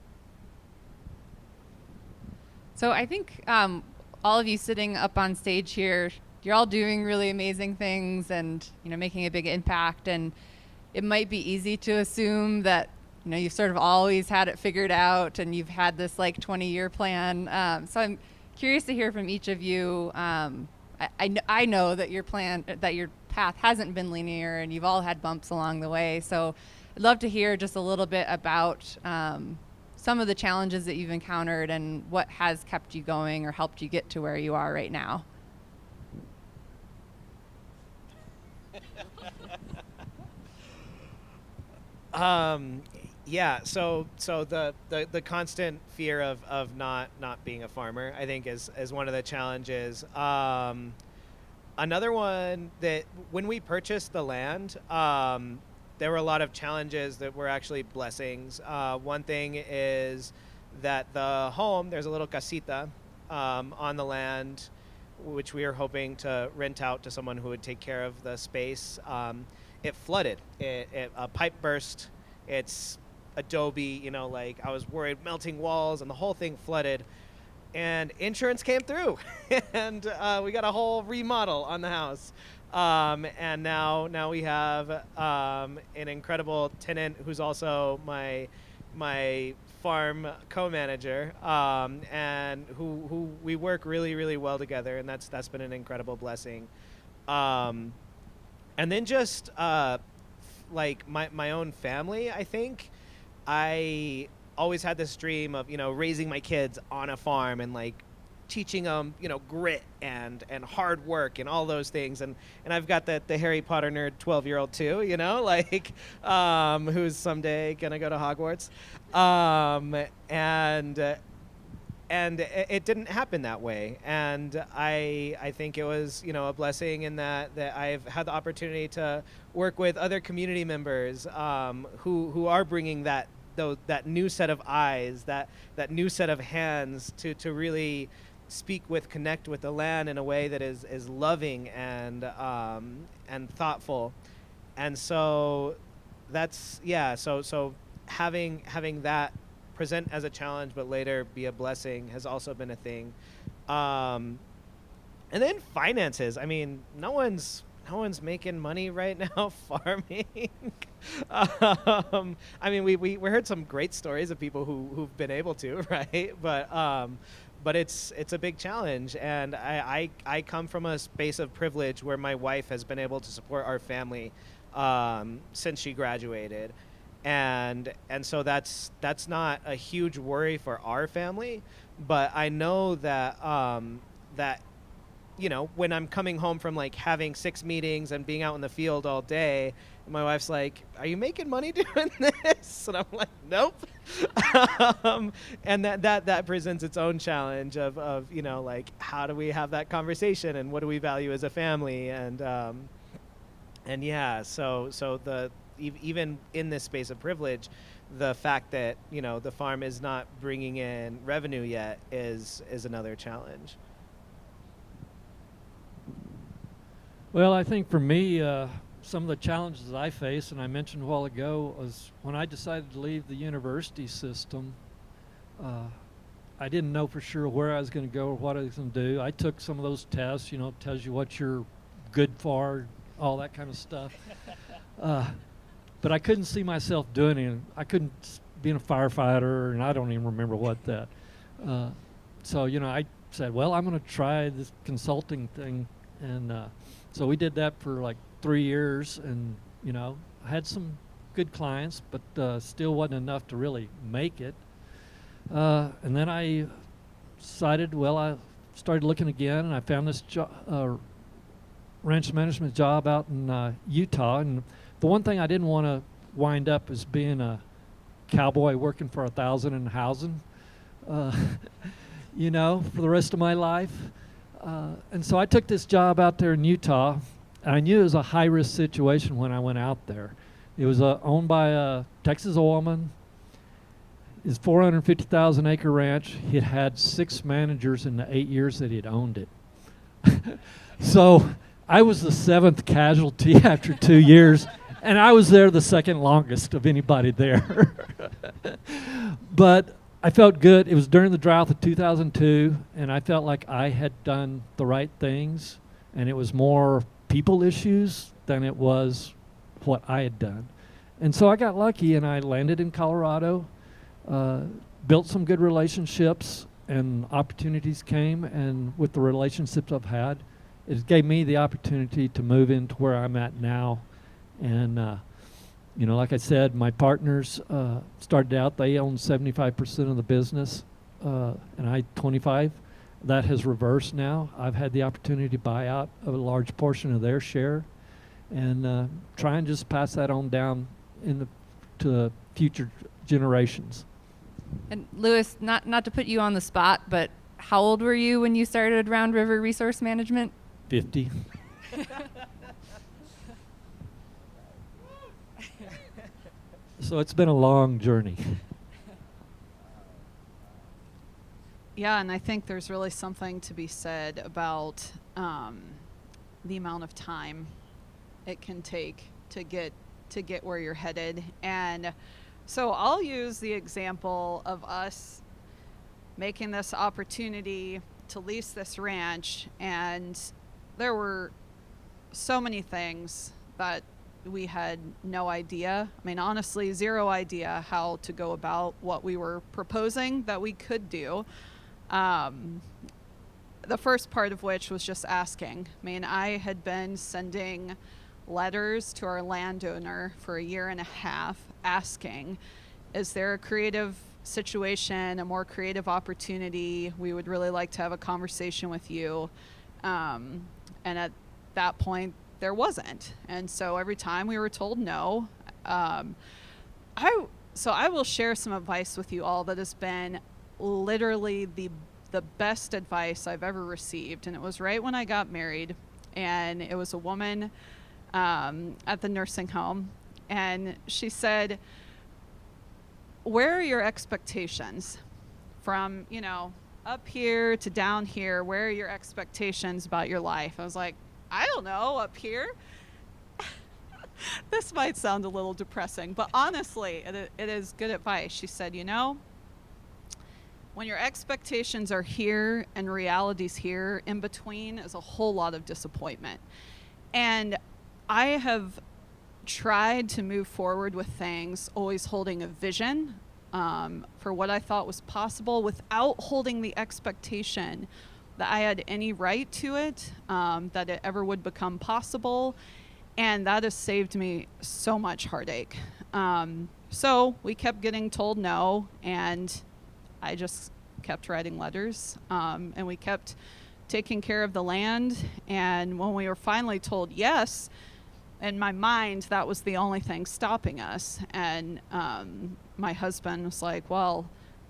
So I think all of you sitting up on stage here, you're all doing really amazing things and making a big impact. And it might be easy to assume that you've sort of always had it figured out and you've had this 20-year plan. So I'm curious to hear from each of you. I know that your path hasn't been linear and you've all had bumps along the way. So I'd love to hear just a little bit about some of the challenges that you've encountered and what has kept you going or helped you get to where you are right now. Yeah, so the constant fear of not being a farmer, I think, is one of the challenges. Another one, that when we purchased the land, there were a lot of challenges that were actually blessings. One thing is that the home, there's a little casita on the land, which we are hoping to rent out to someone who would take care of the space. It flooded. A pipe burst. It's adobe, I was worried, melting walls, and the whole thing flooded. And insurance came through, and we got a whole remodel on the house. And now we have an incredible tenant who's also my farm co-manager, and who we work really, really well together, and that's been an incredible blessing. And then just my own family, I think I always had this dream of raising my kids on a farm and teaching them grit and hard work and all those things, and I've got the Harry Potter nerd 12-year-old too, who's someday gonna go to Hogwarts, and it didn't happen that way. And I think it was a blessing in that I've had the opportunity to work with other community members who are bringing that new set of eyes, that new set of hands to really connect with the land in a way that is loving and thoughtful. And so that's so having that present as a challenge but later be a blessing has also been a thing. And then finances. I mean, no one's making money right now farming. I mean, we heard some great stories of people who've been able to, right? But it's a big challenge, and I come from a space of privilege where my wife has been able to support our family since she graduated, and so that's not a huge worry for our family. But I know that when I'm coming home from having 6 meetings and being out in the field all day, my wife's like, "Are you making money doing this?" And I'm like, "Nope." And that presents its own challenge of how do we have that conversation and what do we value as a family, and yeah, so even in this space of privilege, the fact that the farm is not bringing in revenue yet is another challenge. Well, I think for me, some of the challenges I face, and I mentioned a while ago, was when I decided to leave the university system. I didn't know for sure where I was going to go or what I was going to do. I took some of those tests, tells you what you're good for, all that kind of stuff. But I couldn't see myself doing it. I couldn't being a firefighter, and I don't even remember what that. So I said, well, I'm going to try this consulting thing, and so we did that for like 3 years, and I had some good clients, but still wasn't enough to really make it. And then I decided, I started looking again, and I found this ranch management job out in Utah. And the one thing I didn't want to wind up is being a cowboy working for 1,000 in housing, for the rest of my life. And so I took this job out there in Utah, and I knew it was a high-risk situation when I went out there. It was owned by a Texas oilman. It's 450,000 acre ranch. It had 6 managers in the 8 years that he'd owned it. So I was the 7th casualty after 2 years, and I was there the second longest of anybody there. But I felt good. It was during the drought of 2002, and I felt like I had done the right things, and it was more people issues than it was what I had done. And so I got lucky, and I landed in Colorado. Built some good relationships, and opportunities came, and with the relationships I've had, it gave me the opportunity to move into where I'm at now. And like I said, my partners started out, they owned 75% of the business, and I 25. That has reversed now. I've had the opportunity to buy out a large portion of their share, and try and just pass that on down to future generations. And Lewis, not to put you on the spot, but how old were you when you started Round River Resource Management? 50. So it's been a long journey. Yeah, and I think there's really something to be said about the amount of time it can take to get where you're headed. And so I'll use the example of us making this opportunity to lease this ranch, and there were so many things that we had no idea. I mean, honestly, zero idea how to go about what we were proposing that we could do. The first part of which was just asking. I mean, I had been sending letters to our landowner for a year and a half asking, is there a creative situation, a more creative opportunity? We would really like to have a conversation with you. And at that point, there wasn't. And so every time we were told no. So I will share some advice with you all that has been literally the best advice I've ever received. And it was right when I got married, and it was a woman at the nursing home, and she said, where are your expectations from, up here to down here? Where are your expectations about your life? I was like, I don't know, up here. This might sound a little depressing, but honestly, it is good advice. She said, when your expectations are here and reality's here, in between is a whole lot of disappointment. And I have tried to move forward with things, always holding a vision for what I thought was possible without holding the expectation that I had any right to it, that it ever would become possible. And that has saved me so much heartache. So we kept getting told no, and I just kept writing letters, and we kept taking care of the land. And when we were finally told yes, in my mind, that was the only thing stopping us. And my husband was like, well,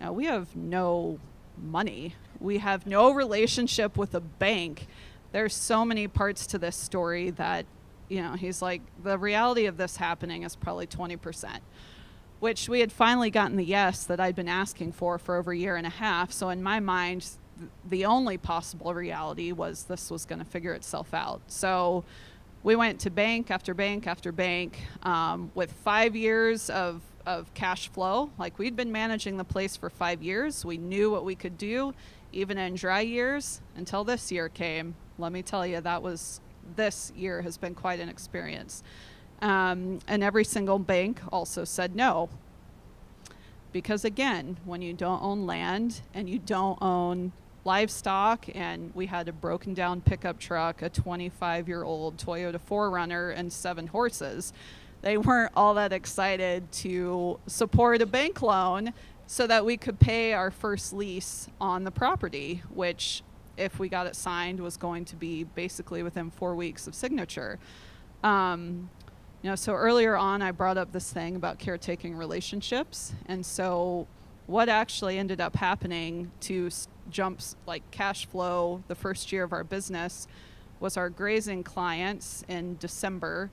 we have no money. We have no relationship with a bank. There's so many parts to this story that, he's like, the reality of this happening is probably 20%, which we had finally gotten the yes that I'd been asking for over a year and a half. So in my mind, the only possible reality was this was going to figure itself out. So we went to bank after bank after bank with 5 years of cash flow. Like, we'd been managing the place for 5 years. We knew what we could do, even in dry years, until this year came. Let me tell you, this year has been quite an experience. And every single bank also said no. Because again, when you don't own land and you don't own livestock, and we had a broken down pickup truck, a 25-year-old Toyota 4Runner, and 7 horses, they weren't all that excited to support a bank loan so that we could pay our first lease on the property, which, if we got it signed, was going to be basically within 4 weeks of signature. So earlier on, I brought up this thing about caretaking relationships. And so what actually ended up happening to jumps like cash flow the first year of our business was our grazing clients in December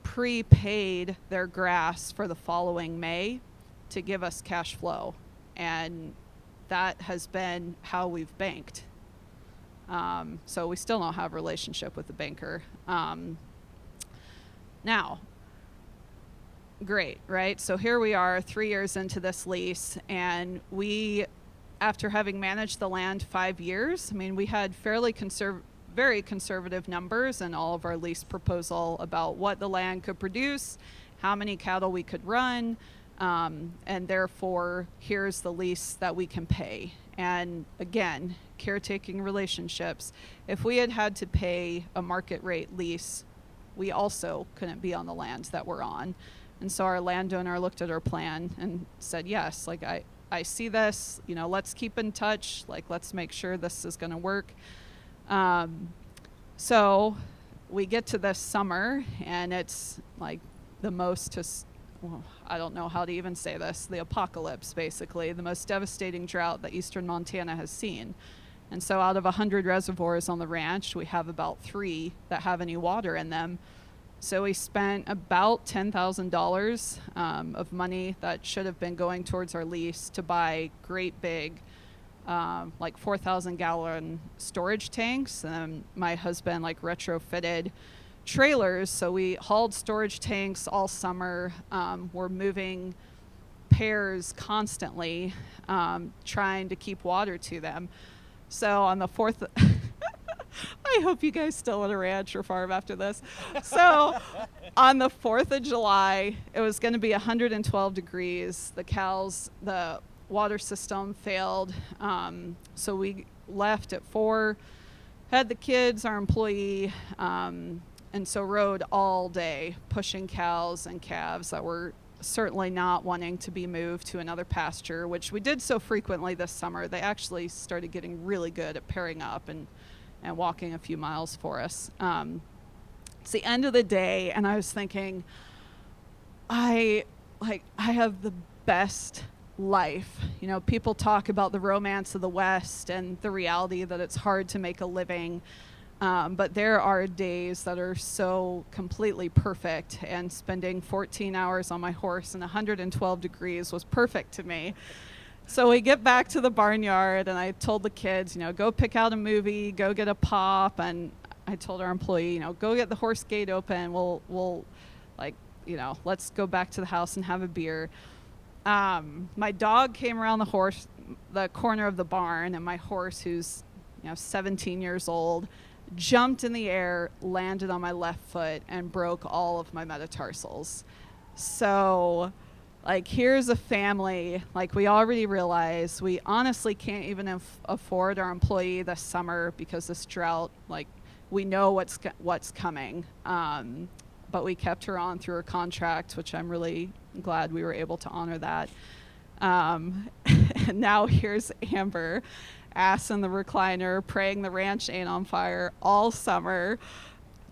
prepaid their grass for the following May to give us cash flow. And that has been how we've banked. So we still don't have a relationship with the banker. Now, great, right? So here we are 3 years into this lease, and we, after having managed the land 5 years, we had very conservative numbers in all of our lease proposal about what the land could produce, how many cattle we could run, and therefore, here's the lease that we can pay. And again, caretaking relationships. If we had to pay a market rate lease, we also couldn't be on the land that we're on. And so our landowner looked at our plan and said, yes, like I see this, let's keep in touch. Like, let's make sure this is going to work. So we get to this summer, and it's like the most, I don't know how to even say this, the apocalypse, basically, the most devastating drought that eastern Montana has seen. And so out of 100 reservoirs on the ranch, we have about 3 that have any water in them. So we spent about $10,000 of money that should have been going towards our lease to buy great big, like 4,000-gallon storage tanks. And my husband retrofitted trailers. So we hauled storage tanks all summer. We're moving pairs constantly, trying to keep water to them. So on the 4th, I hope you guys still at a ranch or farm after this. So on the 4th of July, it was going to be 112 degrees. The water system failed. So we left at 4, had the kids, our employee, and so rode all day pushing cows and calves that were certainly not wanting to be moved to another pasture, which we did so frequently this summer. They actually started getting really good at pairing up and walking a few miles for us. It's the end of the day, and I was thinking, I have the best life. People talk about the romance of the West and the reality that it's hard to make a living. But there are days that are so completely perfect, and spending 14 hours on my horse in 112 degrees was perfect to me. So we get back to the barnyard, and I told the kids, go pick out a movie, go get a pop, and I told our employee, go get the horse gate open. We'll let's go back to the house and have a beer. My dog came around the corner of the barn, and my horse, who's 17 years old, jumped in the air, landed on my left foot, and broke all of my metatarsals. So, here's a family, we already realize we honestly can't even afford our employee this summer because this drought, we know what's coming. But we kept her on through her contract, which I'm really glad we were able to honor that. And now here's Amber, ass in the recliner, praying the ranch ain't on fire all summer.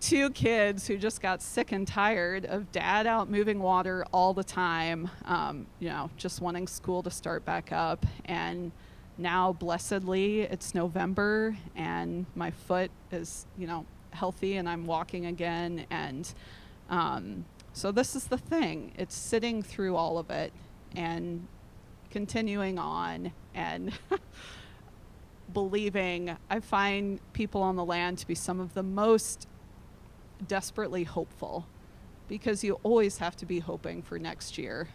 2 kids who just got sick and tired of dad out moving water all the time, just wanting school to start back up. And now, blessedly, it's November, and my foot is, healthy, and I'm walking again. And so this is the thing. It's sitting through all of it and continuing on. And believing. I find people on the land to be some of the most desperately hopeful, because you always have to be hoping for next year.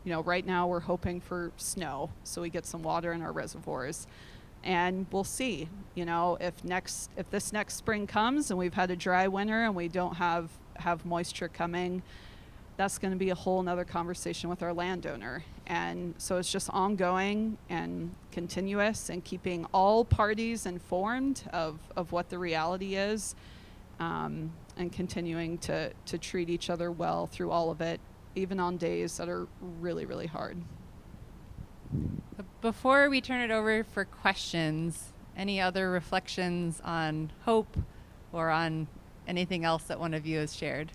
Right now we're hoping for snow so we get some water in our reservoirs, and we'll see. If this next spring comes and we've had a dry winter and we don't have moisture coming, that's going to be a whole nother conversation with our landowner. And so it's just ongoing and continuous, and keeping all parties informed of what the reality is, and continuing to treat each other well through all of it, even on days that are really, really hard. Before we turn it over for questions, any other reflections on hope or on anything else that one of you has shared?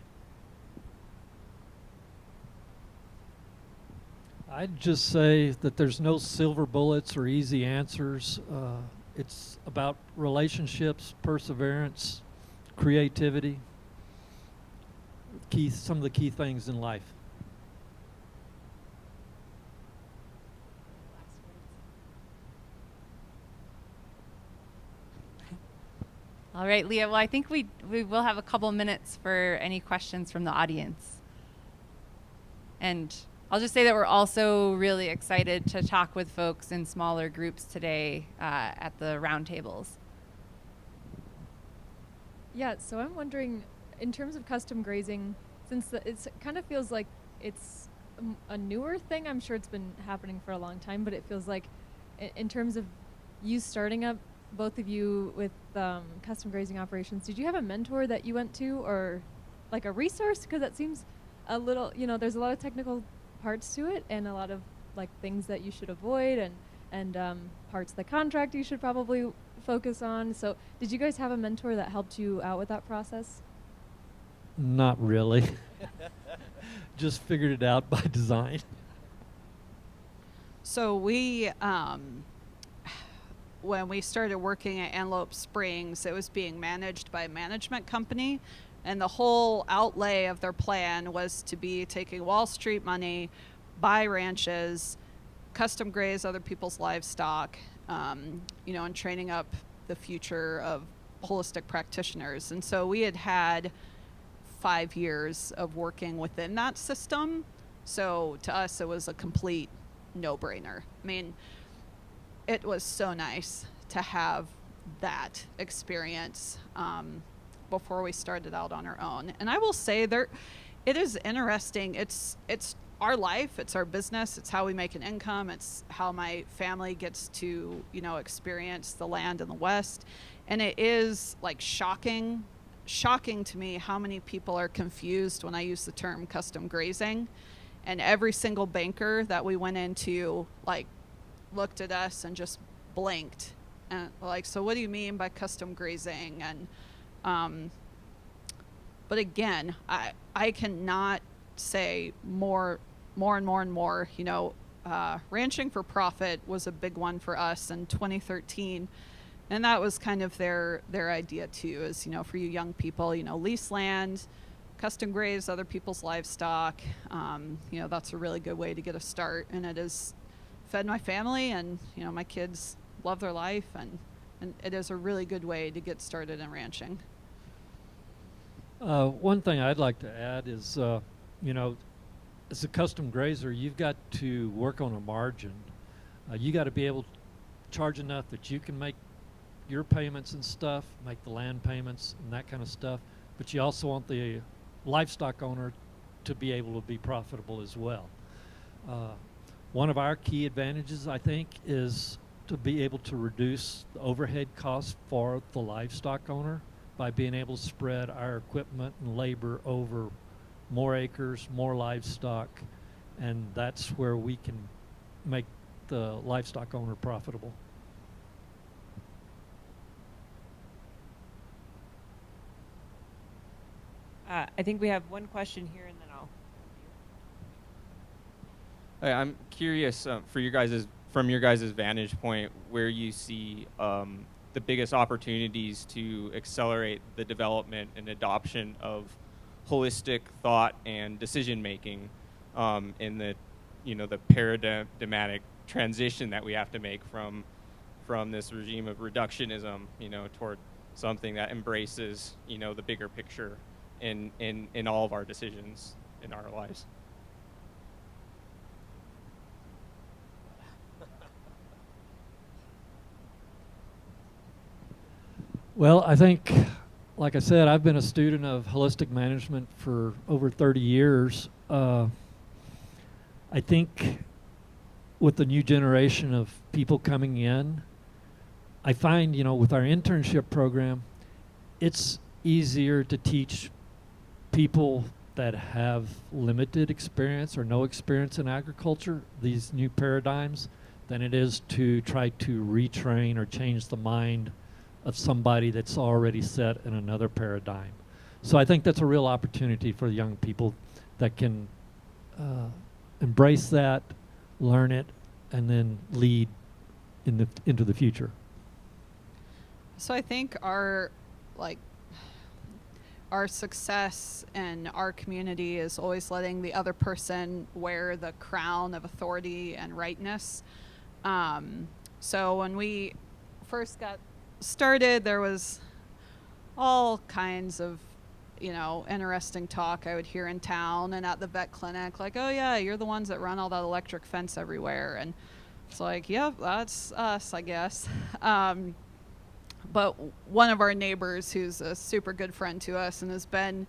I'd just say that there's no silver bullets or easy answers. It's about relationships, perseverance, creativity, some of the key things in life. All right, Leah. Well, I think we will have a couple minutes for any questions from the audience. And I'll just say that we're also really excited to talk with folks in smaller groups today at the roundtables. Yeah, so I'm wondering, in terms of custom grazing, since it kind of feels like it's a newer thing. I'm sure it's been happening for a long time, but it feels like in terms of you starting up, both of you with custom grazing operations, did you have a mentor that you went to, or like a resource? Because that seems a little, there's a lot of technical parts to it, and a lot of like things that you should avoid, and parts of the contract you should probably focus on. So did you guys have a mentor that helped you out with that process? Not really. Just figured it out by design. So we, when we started working at Antelope Springs, it was being managed by a management company, and the whole outlay of their plan was to be taking Wall Street money, buy ranches, custom graze other people's livestock, and training up the future of holistic practitioners. And so we had 5 years of working within that system. So to us, it was a complete no-brainer. I mean, it was so nice to have that experience before we started out on our own. And I will say it is interesting. It's our life, it's our business, it's how we make an income, it's how my family gets to, experience the land in the West. And it is like shocking to me how many people are confused when I use the term custom grazing. And every single banker that we went into, looked at us and just blinked. And so what do you mean by custom grazing? And, but again, I cannot say more. Ranching for profit was a big one for us in 2013. And that was kind of their idea too, is, for you young people, lease land, custom graze other people's livestock. That's a really good way to get a start. And it has fed my family, and, my kids love their life, and it is a really good way to get started in ranching. One thing I'd like to add is, as a custom grazer, you've got to work on a margin. You got to be able to charge enough that you can make your payments and stuff, make the land payments and that kind of stuff, but you also want the livestock owner to be able to be profitable as well. One of our key advantages, I think, is to be able to reduce the overhead costs for the livestock owner by being able to spread our equipment and labor over more acres, more livestock, and that's where we can make the livestock owner profitable. I think we have one question here, and then I'll. Hey, I'm curious from your guys' vantage point, where you see the biggest opportunities to accelerate the development and adoption of holistic thought and decision making in the paradigmatic transition that we have to make from from this regime of reductionism, toward something that embraces, the bigger picture in all of our decisions in our lives. Well, I think, like I said, I've been a student of holistic management for over 30 years. I think with the new generation of people coming in, I find, with our internship program, it's easier to teach people that have limited experience or no experience in agriculture these new paradigms than it is to try to retrain or change the mind of somebody that's already set in another paradigm. So I think that's a real opportunity for young people that can embrace that, learn it, and then lead into the future. So I think our success in our community is always letting the other person wear the crown of authority and rightness. So when we first got started, there was all kinds of, interesting talk I would hear in town and at the vet clinic, like, oh yeah, you're the ones that run all that electric fence everywhere. And it's like, yep, that's us, I guess. But one of our neighbors, who's a super good friend to us and has been,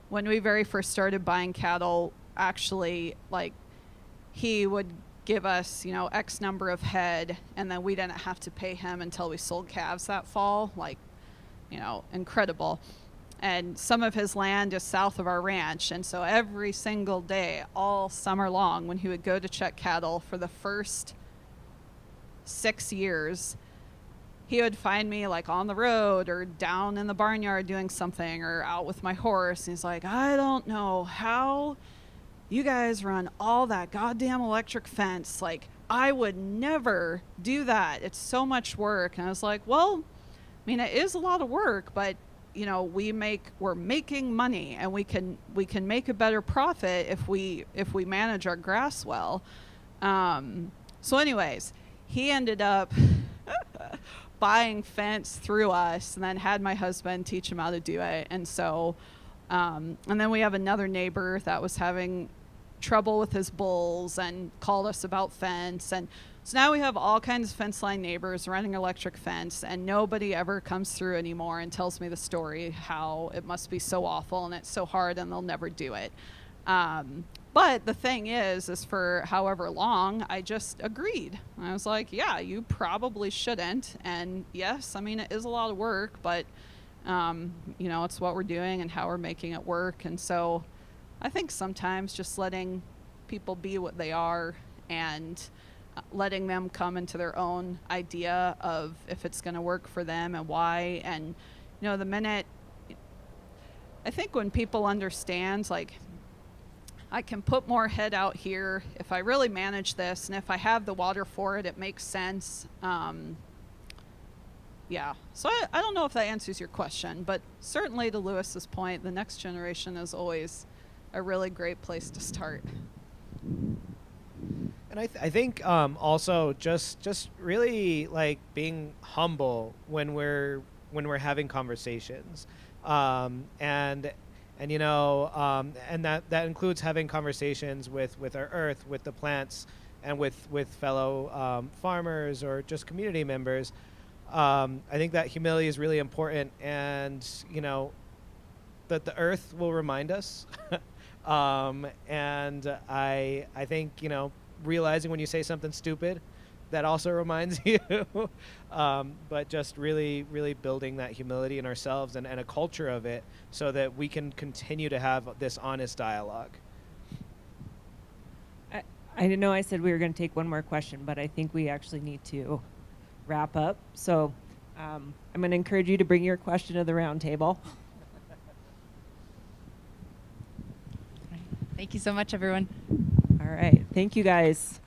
when we very first started buying cattle, actually, he would give us, X number of head, and then we didn't have to pay him until we sold calves that fall. Incredible. And some of his land is south of our ranch. And so every single day, all summer long, when he would go to check cattle for the first 6 years, he would find me on the road or down in the barnyard doing something or out with my horse. And he's like, I don't know how you guys run all that goddamn electric fence. I would never do that. It's so much work. And I was like, well, it is a lot of work, but we're making money, and we can make a better profit if we manage our grass well. So anyways, he ended up buying fence through us, and then had my husband teach him how to do it. And so, and then we have another neighbor that was having trouble with his bulls and called us about fence. And so now we have all kinds of fence line neighbors running electric fence, and nobody ever comes through anymore and tells me the story how it must be so awful and it's so hard and they'll never do it. But the thing is for however long, I just agreed. I was like, yeah, you probably shouldn't. And yes, it is a lot of work, but it's what we're doing and how we're making it work. And so I think sometimes just letting people be what they are and letting them come into their own idea of if it's going to work for them and why. And, the minute, I think when people understand, I can put more head out here if I really manage this, and if I have the water for it, it makes sense. Yeah. So I don't know if that answers your question, but certainly to Lewis's point, the next generation is always a really great place to start. And I think also just really being humble when we're having conversations, and that includes having conversations with our earth, with the plants, and with fellow farmers or just community members. I think that humility is really important, and that the earth will remind us. And I think realizing when you say something stupid, that also reminds you. But just really building that humility in ourselves and a culture of it, so that we can continue to have this honest dialogue. I know I said we were going to take one more question, but I think we actually need to wrap up. So I'm going to encourage you to bring your question to the round table. Thank you so much, everyone. All right. Thank you, guys.